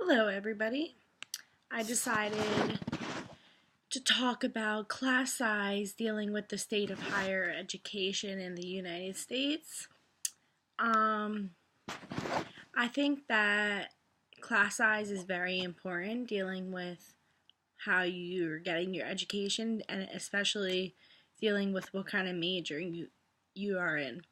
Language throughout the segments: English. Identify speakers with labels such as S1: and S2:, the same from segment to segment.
S1: Hello, everybody. I decided to talk about class size dealing with the state of higher education in the United States. Um, I think that class size is very important dealing with how you're getting your education and especially dealing with what kind of major you are in.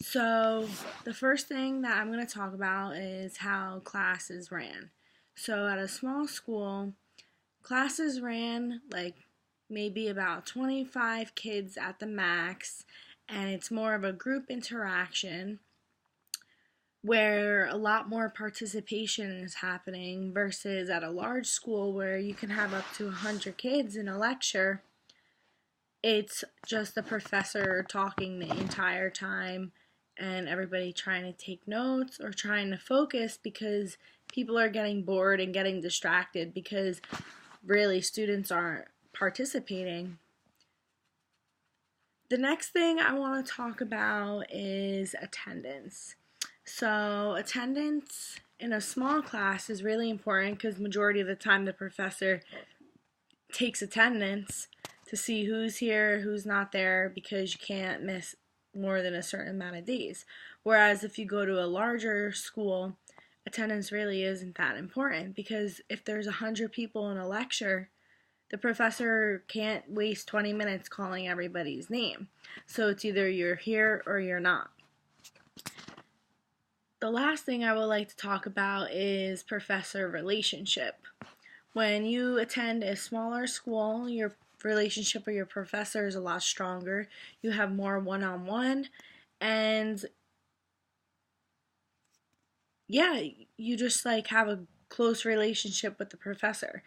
S1: So, the first thing that I'm going to talk about is how classes ran. So, at a small school, classes ran like maybe about 25 kids at the max, and it's more of a group interaction where a lot more participation is happening versus at a large school where you can have up to 100 kids in a lecture. It's just the professor talking the entire time and everybody trying to take notes or trying to focus because people are getting bored and getting distracted because really students aren't participating. The next thing I want to talk about is attendance. So attendance in a small class is really important because majority of the time the professor takes attendance to see who's here, who's not there, because you can't miss more than a certain amount of days. Whereas if you go to a larger school, attendance really isn't that important because if there's 100 people in a lecture, the professor can't waste 20 minutes calling everybody's name. So it's either you're here or you're not. The last thing I would like to talk about is professor relationship. When you attend a smaller school, your relationship with your professor is a lot stronger. You have more one-on-one, and yeah, you just like have a close relationship with the professor.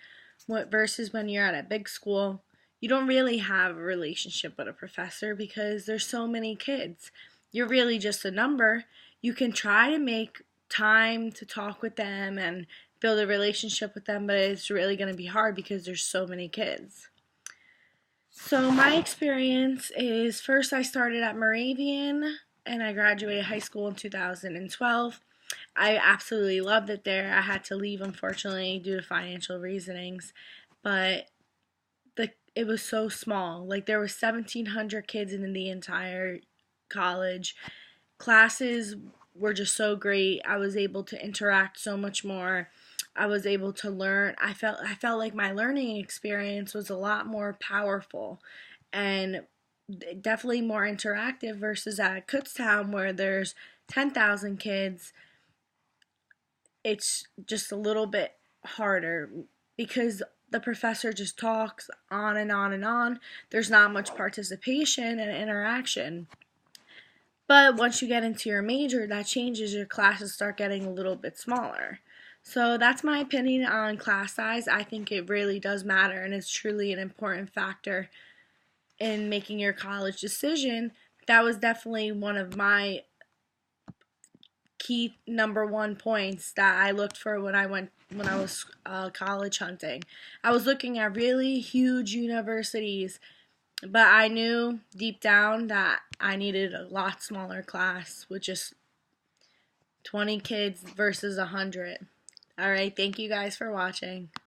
S1: Versus when you're at a big school, you don't really have a relationship with a professor because there's so many kids. You're really just a number. You can try to make time to talk with them and build a relationship with them, but it's really going to be hard because there's so many kids. So my experience is first I started at Moravian and I graduated high school in 2012. I absolutely loved it there. I had to leave unfortunately due to financial reasonings, but it was so small. Like there were 1,700 kids in the entire college. Classes were just so great. I was able to interact so much more. I was able to learn. I felt like my learning experience was a lot more powerful and definitely more interactive versus at Kutztown where there's 10,000 kids. It's just a little bit harder because the professor just talks on and on and on. There's not much participation and interaction. But once you get into your major, that changes. Your classes start getting a little bit smaller. So that's my opinion on class size. I think it really does matter and it's truly an important factor in making your college decision. That was definitely one of my key number one points that I looked for when I was college hunting. I was looking at really huge universities, but I knew deep down that I needed a lot smaller class with just 20 kids versus 100. All right, thank you guys for watching.